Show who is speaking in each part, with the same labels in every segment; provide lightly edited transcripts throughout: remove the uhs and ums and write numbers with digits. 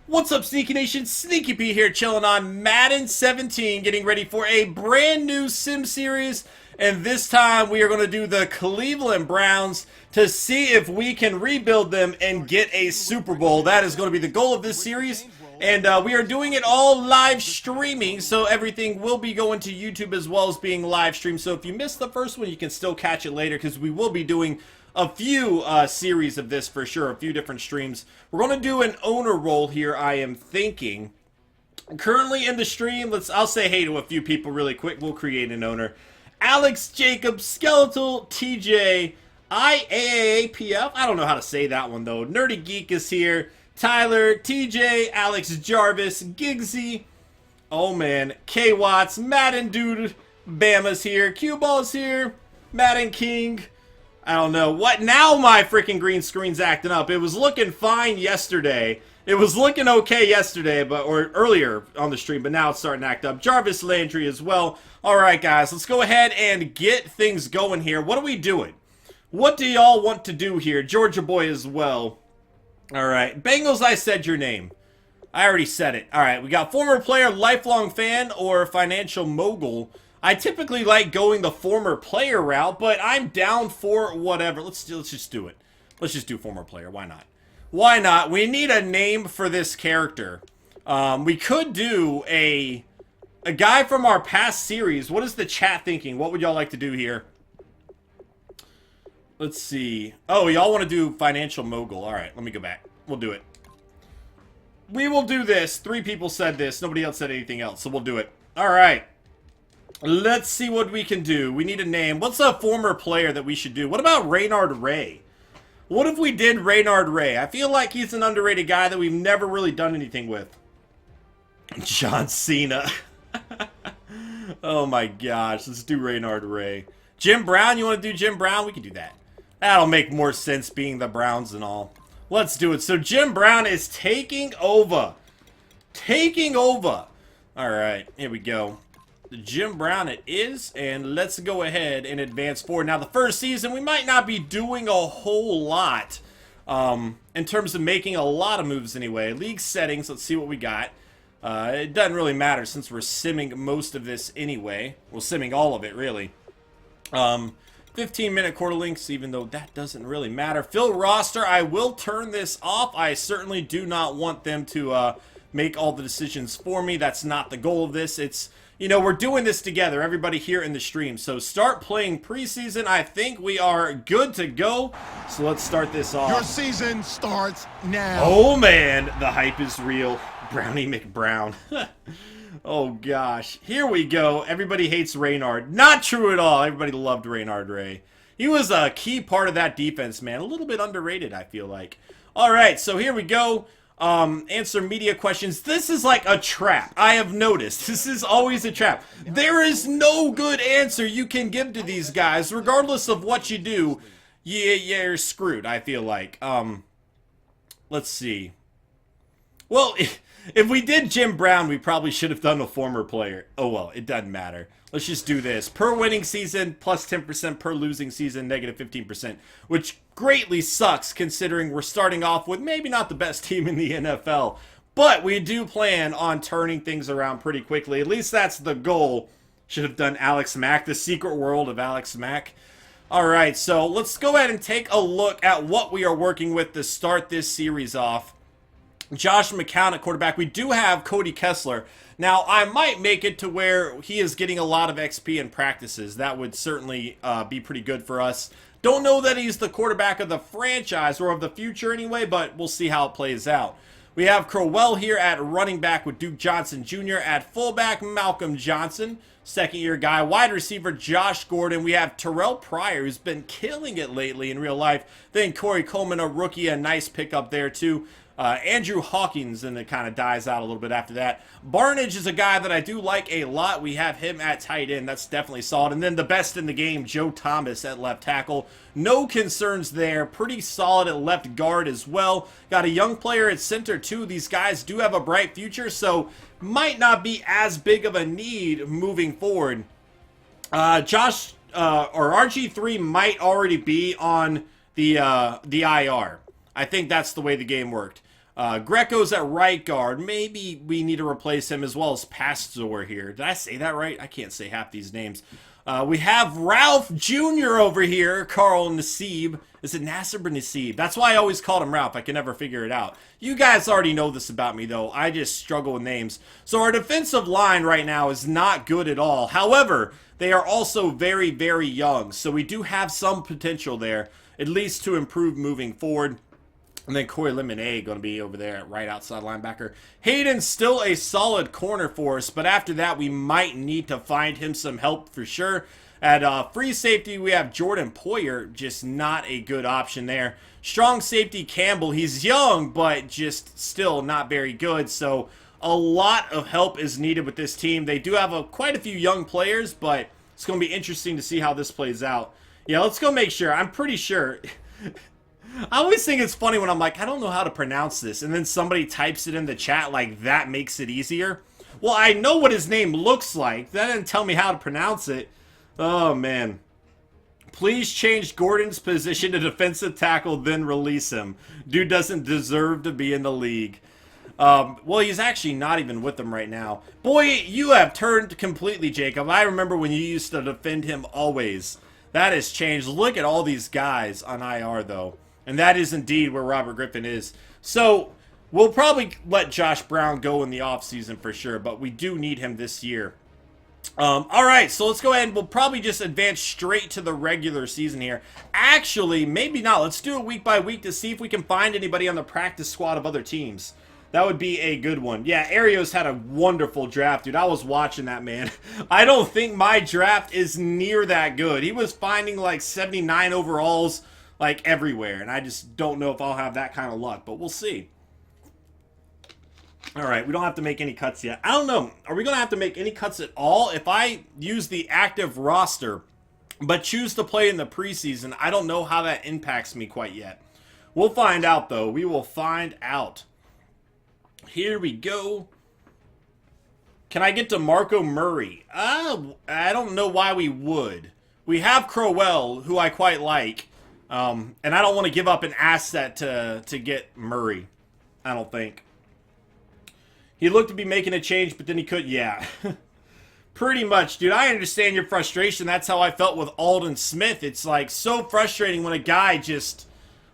Speaker 1: What's up, Sneaky Nation? xSnEaKy-P here, chilling on Madden 17, getting ready for a brand new sim series. And this time we are going to do the Cleveland Browns to see if we can rebuild them and get a Super Bowl. That is going to be the goal of this series. And we are doing it all live streaming, so everything will be going to YouTube as well as being live streamed. So if you missed the first one, you can still catch it later because we will be doing a few series of this for sure, a few different streams. We're going to do an owner role here, I am thinking. Currently in the stream, I'll say hey to a few people really quick. We'll create an owner. Alex, Jacob, Skeletal, TJ, IAAPF. I don't know how to say that one though. Nerdy Geek is here. Tyler, TJ, Alex Jarvis, Gigsy. Oh man, K Watts, Madden Dude, Bama's here. Q Ball's here. Madden King. I don't know. What? Now my freaking green screen's acting up. It was looking fine yesterday. It was looking okay yesterday, or earlier on the stream, but now it's starting to act up. Jarvis Landry as well. Alright, guys, let's go ahead and get things going here. What are we doing? What do y'all want to do here? Georgia Boy as well. Alright. Bengals, I said your name. I already said it. Alright, we got former player, lifelong fan, or financial mogul. I typically like going the former player route, but I'm down for whatever. Let's just do it. Let's just do former player. Why not? Why not? We need a name for this character. We could do a guy from our past series. What is the chat thinking? What would y'all like to do here? Let's see. Oh, y'all want to do financial mogul. All right, let me go back. We'll do it. We will do this. 3 people said this. Nobody else said anything else, so we'll do it. All right. Let's see what we can do. We need a name. What's a former player that we should do? What about Reynard Ray? What if we did Reynard Ray? I feel like he's an underrated guy that we've never really done anything with. John Cena. Oh my gosh. Let's do Reynard Ray. Jim Brown? You want to do Jim Brown? We can do that. That'll make more sense being the Browns and all. Let's do it. So Jim Brown is taking over. Taking over. Alright. Here we go. Jim Brown it is, and let's go ahead and advance forward. Now, the first season, we might not be doing a whole lot in terms of making a lot of moves anyway. League settings, let's see what we got. It doesn't really matter since we're simming most of this anyway. Well, simming all of it, really. 15-minute quarter links, even though that doesn't really matter. Fill roster, I will turn this off. I certainly do not want them to make all the decisions for me. That's not the goal of this. It's... You know, we're doing this together, everybody here in the stream. So start playing preseason. I think we are good to go. So let's start this off.
Speaker 2: Your season starts now.
Speaker 1: Oh, man. The hype is real. Brownie McBrown. Oh, gosh. Here we go. Everybody hates Reynard. Not true at all. Everybody loved Reynard Ray. He was a key part of that defense, man. A little bit underrated, I feel like. All right, so here we go. Answer media questions. This is like a trap. I have noticed. This is always a trap. There is no good answer you can give to these guys. Regardless of what you do, you're screwed, I feel like. Let's see. Well, if we did Jim Brown, we probably should have done a former player. Oh, well, it doesn't matter. Let's just do this. Per winning season, plus 10%. Per losing season, negative 15%. Which greatly sucks considering we're starting off with maybe not the best team in the NFL. But we do plan on turning things around pretty quickly. At least that's the goal. Should have done Alex Mack, the secret world of Alex Mack. Alright, so let's go ahead and take a look at what we are working with to start this series off. Josh McCown at quarterback. We do have Cody Kessler. Now, I might make it to where he is getting a lot of XP in practices. That would certainly be pretty good for us. Don't know that he's the quarterback of the franchise or of the future anyway, but we'll see how it plays out. We have Crowell here at running back with Duke Johnson Jr. At fullback, Malcolm Johnson, second-year guy. Wide receiver, Josh Gordon. We have Terrell Pryor, who's been killing it lately in real life. Then Corey Coleman, a rookie, a nice pickup there too. Andrew Hawkins, and it kind of dies out a little bit after that. Barnage is a guy that I do like a lot. We have him at tight end. That's definitely solid. And then the best in the game, Joe Thomas at left tackle. No concerns there. Pretty solid at left guard as well. Got a young player at center too. These guys do have a bright future, so might not be as big of a need moving forward. Josh or RG3 might already be on the IR. I think that's the way the game worked. Greco's at right guard. Maybe we need to replace him as well as Pastor here. Did I say that right? I can't say half these names. We have Ralph Jr. over here. Carl Nassib. Is it Nasib or Nassib? That's why I always called him Ralph. I can never figure it out. You guys already know this about me, though. I just struggle with names. So our defensive line right now is not good at all. However, they are also very, very young. So we do have some potential there, at least to improve moving forward. And then Corey Lemonade going to be over there at right outside linebacker. Hayden's still a solid corner for us, but after that, we might need to find him some help for sure. At free safety, we have Jordan Poyer, just not a good option there. Strong safety Campbell, he's young, but just still not very good. So a lot of help is needed with this team. They do have quite a few young players, but it's going to be interesting to see how this plays out. Yeah, let's go make sure. I'm pretty sure... I always think it's funny when I'm like, I don't know how to pronounce this, and then somebody types it in the chat like that makes it easier. Well, I know what his name looks like. That didn't tell me how to pronounce it. Oh, man. Please change Gordon's position to defensive tackle, then release him. Dude doesn't deserve to be in the league. Well, he's actually not even with them right now. Boy, you have turned completely, Jacob. I remember when you used to defend him always. That has changed. Look at all these guys on IR, though. And that is indeed where Robert Griffin is. So, we'll probably let Josh Brown go in the offseason for sure, but we do need him this year. Alright, so let's go ahead and we'll probably just advance straight to the regular season here. Actually, maybe not. Let's do it week by week to see if we can find anybody on the practice squad of other teams. That would be a good one. Yeah, Arios had a wonderful draft, dude. I was watching that, man. I don't think my draft is near that good. He was finding like 79 overalls like everywhere, and I just don't know if I'll have that kind of luck, but we'll see. All right, we don't have to make any cuts yet. I don't know. Are we going to have to make any cuts at all? If I use the active roster, but choose to play in the preseason, I don't know how that impacts me quite yet. We'll find out, though. We will find out. Here we go. Can I get to Marco Murray? I don't know why we would. We have Crowell, who I quite like. And I don't want to give up an asset to get Murray. I don't think. He looked to be making a change, but then he couldn't. Yeah. Pretty much, dude. I understand your frustration. That's how I felt with Alden Smith. It's like so frustrating when a guy just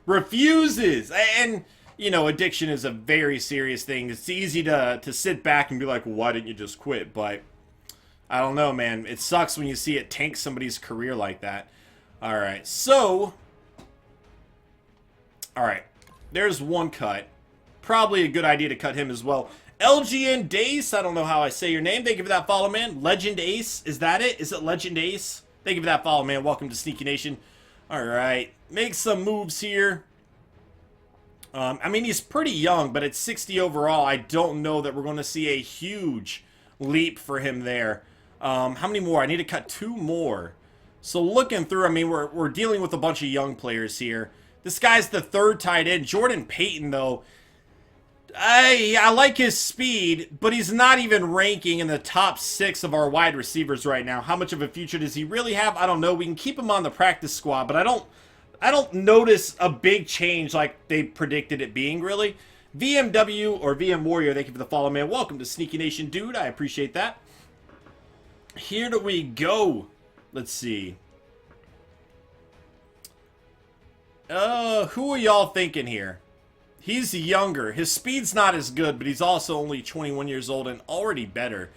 Speaker 1: refuses. And, you know, addiction is a very serious thing. It's easy to sit back and be like, well, why didn't you just quit? But I don't know, man. It sucks when you see it tank somebody's career like that. All right. So... all right, there's one cut. Probably a good idea to cut him as well. LGN Dace, I don't know how I say your name. Thank you for that follow, man. Legend Ace, is that it? Is it Legend Ace? Thank you for that follow, man. Welcome to Sneaky Nation. All right, make some moves here. I mean, he's pretty young, but at 60 overall, I don't know that we're going to see a huge leap for him there. How many more? I need to cut 2 more. So looking through, I mean, we're dealing with a bunch of young players here. This guy's the 3rd tight end. Jordan Payton, though, I like his speed, but he's not even ranking in the top 6 of our wide receivers right now. How much of a future does he really have? I don't know. We can keep him on the practice squad, but I don't notice a big change like they predicted it being, really. VMW or VM Warrior, thank you for the follow, man. Welcome to Sneaky Nation, dude. I appreciate that. Here we go. Let's see. Who are y'all thinking here? He's younger. His speed's not as good, but he's also only 21 years old and already better.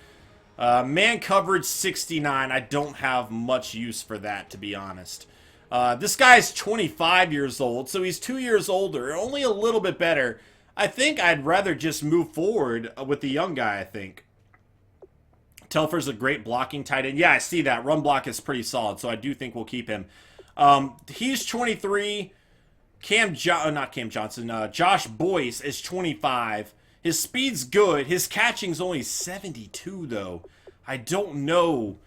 Speaker 1: Man coverage 69. I don't have much use for that, to be honest. This guy's 25 years old, so he's 2 years older. Only a little bit better. I think I'd rather just move forward with the young guy, I think. Telfer's a great blocking tight end. Yeah, I see that. Run block is pretty solid, so I do think we'll keep him. He's 23. Josh Boyce is 25. His speed's good. His catching's only 72, though. I don't know.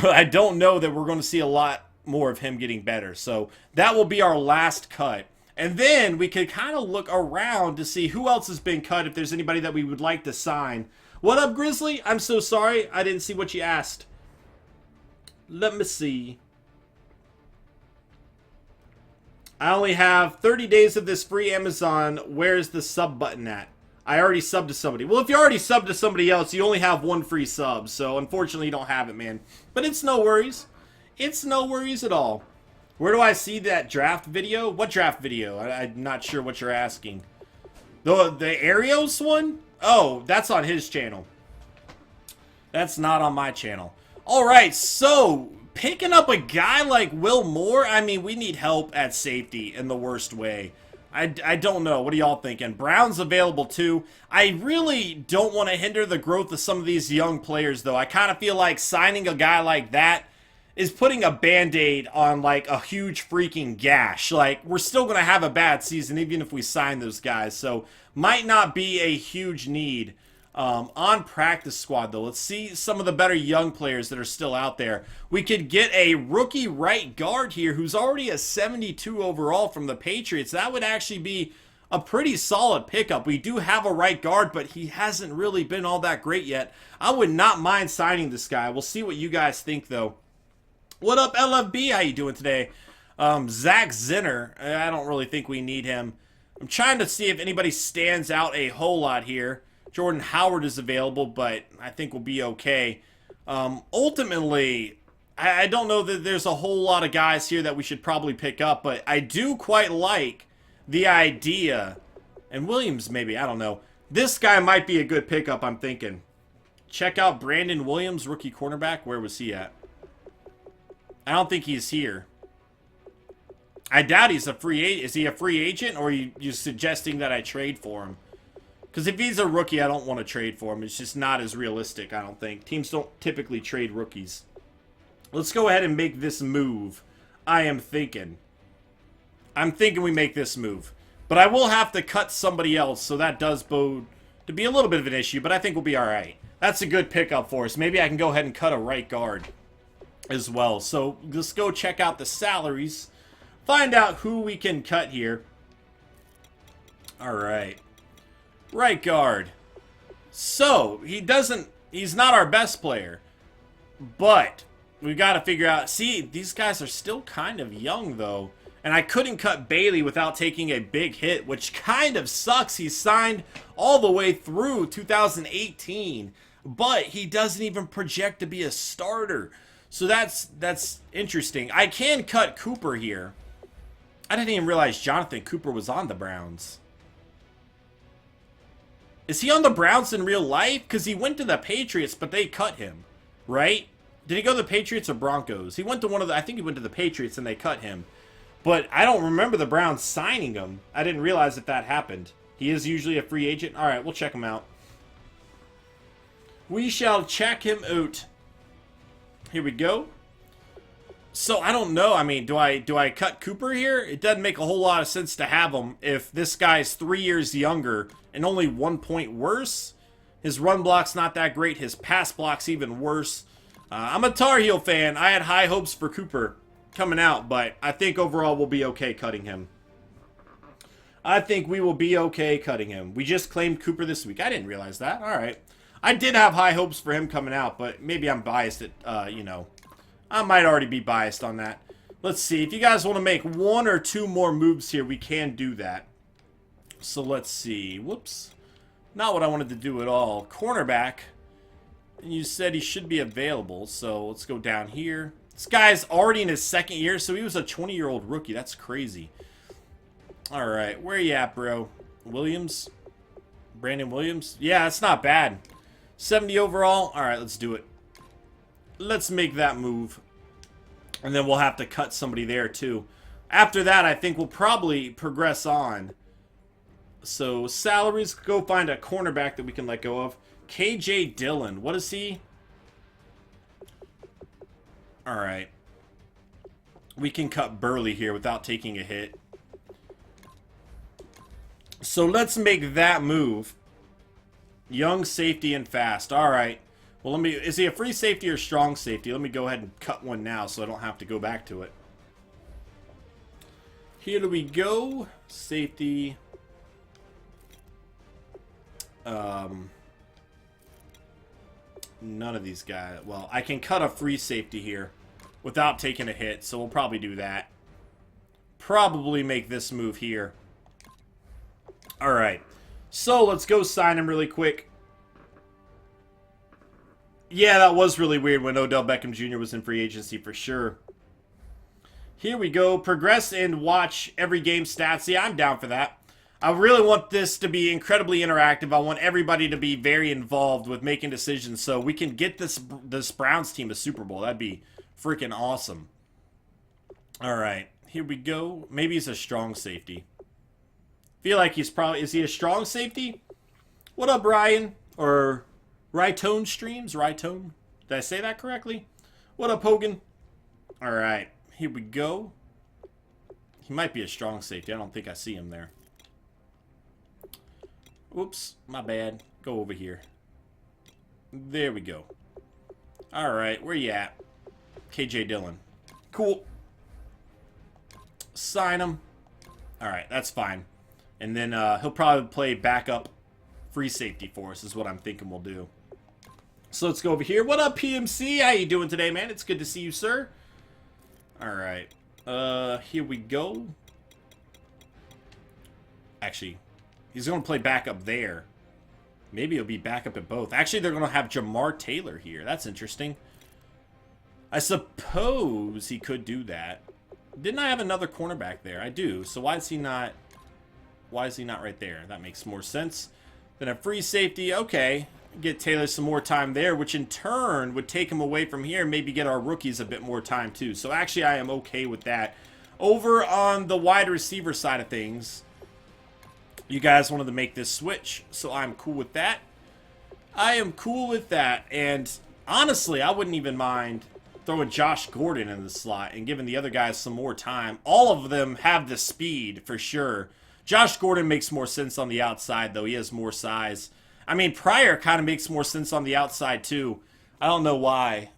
Speaker 1: I don't know that we're going to see a lot more of him getting better. So that will be our last cut. And then we could kind of look around to see who else has been cut, if there's anybody that we would like to sign. What up, Grizzly? I'm so sorry. I didn't see what you asked. Let me see. I only have 30 days of this free Amazon. Where's the sub button at? I already subbed to somebody. Well, if you already subbed to somebody else, you only have one free sub. So, unfortunately, you don't have it, man. But it's no worries. It's no worries at all. Where do I see that draft video? What draft video? I'm not sure what you're asking. The Arios one? Oh, that's on his channel. That's not on my channel. Alright, so picking up a guy like Will Moore, I mean, we need help at safety in the worst way. I don't know. What are y'all thinking? Brown's available too. I really don't want to hinder the growth of some of these young players, though. I kind of feel like signing a guy like that is putting a band-aid on, like, a huge freaking gash. Like, we're still going to have a bad season even if we sign those guys. So, might not be a huge need. On practice squad, though, let's see some of the better young players that are still out there. We could get a rookie right guard here who's already a 72 overall from the Patriots. That would actually be a pretty solid pickup. We do have a right guard, but he hasn't really been all that great yet. I would not mind signing this guy. We'll see what you guys think, though. What up, LFB? How you doing today? Zach Zinner. I don't really think we need him. I'm trying to see if anybody stands out a whole lot here. Jordan Howard is available, but I think we'll be okay. Ultimately, I don't know that there's a whole lot of guys here that we should probably pick up, but I do quite like the idea. And Williams, maybe. I don't know. This guy might be a good pickup, I'm thinking. Check out Brandon Williams, rookie cornerback. Where was he at? I don't think he's here. I doubt he's a free agent. Is he a free agent, or are you suggesting that I trade for him? Because if he's a rookie, I don't want to trade for him. It's just not as realistic, I don't think. Teams don't typically trade rookies. Let's go ahead and make this move. I'm thinking we make this move. But I will have to cut somebody else, so that does bode to be a little bit of an issue, but I think we'll be alright. That's a good pickup for us. Maybe I can go ahead and cut a right guard as well. So let's go check out the salaries. Find out who we can cut here. Alright. Right guard. So, he's not our best player. But, we've got to figure out, see, these guys are still kind of young, though. And I couldn't cut Bailey without taking a big hit, which kind of sucks. He signed all the way through 2018. But, he doesn't even project to be a starter. So that's interesting. I can cut Cooper here. I didn't even realize Jonathan Cooper was on the Browns. Is he on the Browns in real life? Because he went to the Patriots, but they cut him, right? Did he go to the Patriots or Broncos? He went to one of the... I think he went to the Patriots and they cut him. But I don't remember the Browns signing him. I didn't realize that happened. He is usually a free agent. All right, we'll check him out. We shall check him out. Here we go. So, I don't know. I mean, do I cut Cooper here? It doesn't make a whole lot of sense to have him if this guy's 3 years younger and only 1 point worse. His run block's not that great. His pass block's even worse. I'm a Tar Heel fan. I had high hopes for Cooper coming out, but I think overall we'll be okay cutting him. I think we will be okay cutting him. We just claimed Cooper this week. I didn't realize that. All right. I did have high hopes for him coming out, but maybe I'm biased at, you know. I might already be biased on that. Let's see. If you guys want to make 1 or 2 more moves here, we can do that. So let's see. Whoops. Not what I wanted to do at all. Cornerback. And you said he should be available, so let's go down here. This guy's already in his 2nd year, so he was a 20-year-old rookie. That's crazy. All right. Where you at, bro? Williams? Brandon Williams? Yeah, that's not bad. 70 overall. All right, let's do it. Let's make that move. And then we'll have to cut somebody there, too. After that, I think we'll probably progress on. So, salaries. Go find a cornerback that we can let go of. KJ Dillon. What is he? Alright. We can cut Burley here without taking a hit. So, let's make that move. Young, safety, and fast. Alright. Well, let me... Is he a free safety or strong safety? Let me go ahead and cut one now so I don't have to go back to it. Here we go. Safety. None of these guys. Well, I can cut a free safety here without taking a hit, so we'll probably do that. probably make this move here. Alright. So, let's go sign him really quick. Yeah, that was really weird when Odell Beckham Jr. was in free agency for sure. Here we go. Progress and watch every game stats. Yeah, I'm down for that. I really want this to be incredibly interactive. I want everybody to be very involved with making decisions so we can get this Browns team a Super Bowl. That'd be freaking awesome. All right, here we go. Maybe he's a strong safety. Feel like he's probably... Is he a strong safety? What up, Ryan? Or Rytone Streams? Rytone? Did I say that correctly? What up, Hogan? All right, here we go. He might be a strong safety. I don't think I see him there. Oops, my bad. Go over here. There we go. Alright, where you at? KJ Dillon. Cool. Sign him. Alright, that's fine. And then he'll probably play backup free safety for us is what I'm thinking we'll do. So let's go over here. What up, PMC? How you doing today, man? It's good to see you, sir. Alright. Here we go. Actually... He's going to play backup there. Maybe he'll be backup at both. Actually, they're going to have Jamar Taylor here. That's interesting. I suppose he could do that. Didn't I have another cornerback there? I do. So why is he not... Why is he not right there? That makes more sense. Then a free safety. Okay. Get Taylor some more time there, which in turn would take him away from here. Maybe get our rookies a bit more time too. So actually, I am okay with that. Over on the wide receiver side of things... You guys wanted to make this switch, so I'm cool with that. I am cool with that, and honestly, I wouldn't even mind throwing Josh Gordon in the slot and giving the other guys some more time. All of them have the speed, for sure. Josh Gordon makes more sense on the outside, though. He has more size. I mean, Pryor kind of makes more sense on the outside, too. I don't know why.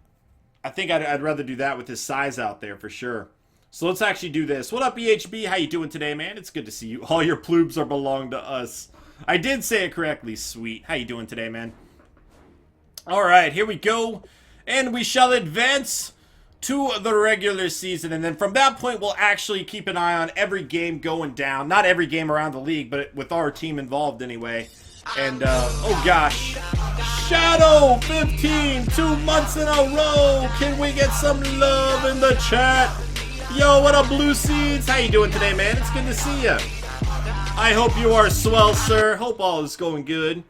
Speaker 1: I think I'd rather do that with his size out there, for sure. So let's actually do this. What up, EHB? How you doing today, man? It's good to see you. All your ploops are belong to us. I did say it correctly. Sweet. How you doing today, man? All right, here we go. And we shall advance to the regular season. And then from that point, we'll actually keep an eye on every game going down. Not every game around the league, but with our team involved anyway. And, oh gosh. Shadow 15, 2 months in a row. Can we get some love in the chat? Yo, what up, Blue Seeds? How you doing today, man? It's good to see you. I hope you are swell, sir. Hope all is going good.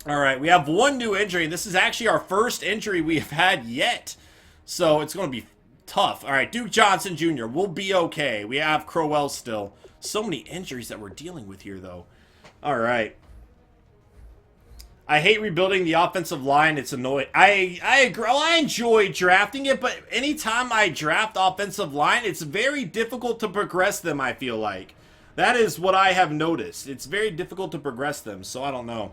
Speaker 1: All right, we have one new injury. This is actually our first injury we have had yet. So it's going to be tough. All right, Duke Johnson Jr. We'll be okay. We have Crowell still. So many injuries that we're dealing with here, though. All right. I hate rebuilding the offensive line. It's annoying. I agree. Well, I enjoy drafting it, but anytime I draft offensive line, it's very difficult to progress them, I feel like. That is what I have noticed. It's very difficult to progress them, so I don't know.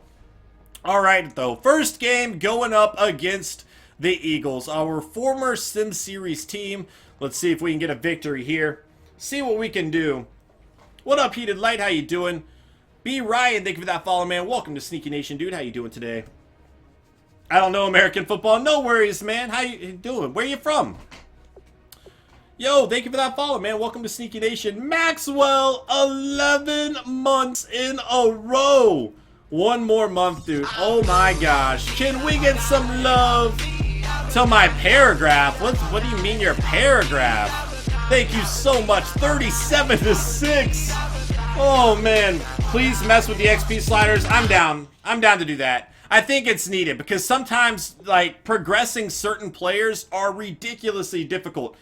Speaker 1: All right, though. First game going up against the Eagles, our former Sim Series team. Let's see if we can get a victory here. See what we can do. What up, Heated Light? How you doing? B. Ryan, thank you for that follow, man. Welcome to Sneaky Nation, dude. How you doing today? I don't know American football. No worries, man. How you doing? Where you from? Yo, thank you for that follow, man. Welcome to Sneaky Nation. Maxwell, 11 months in a row. One more month, dude. Oh my gosh. Can we get some love to my paragraph? What do you mean your paragraph? Thank you so much. 37 to 6. Oh man. Please mess with the XP sliders. I'm down. I'm down to do that. I think it's needed because sometimes, like, progressing certain players are ridiculously difficult.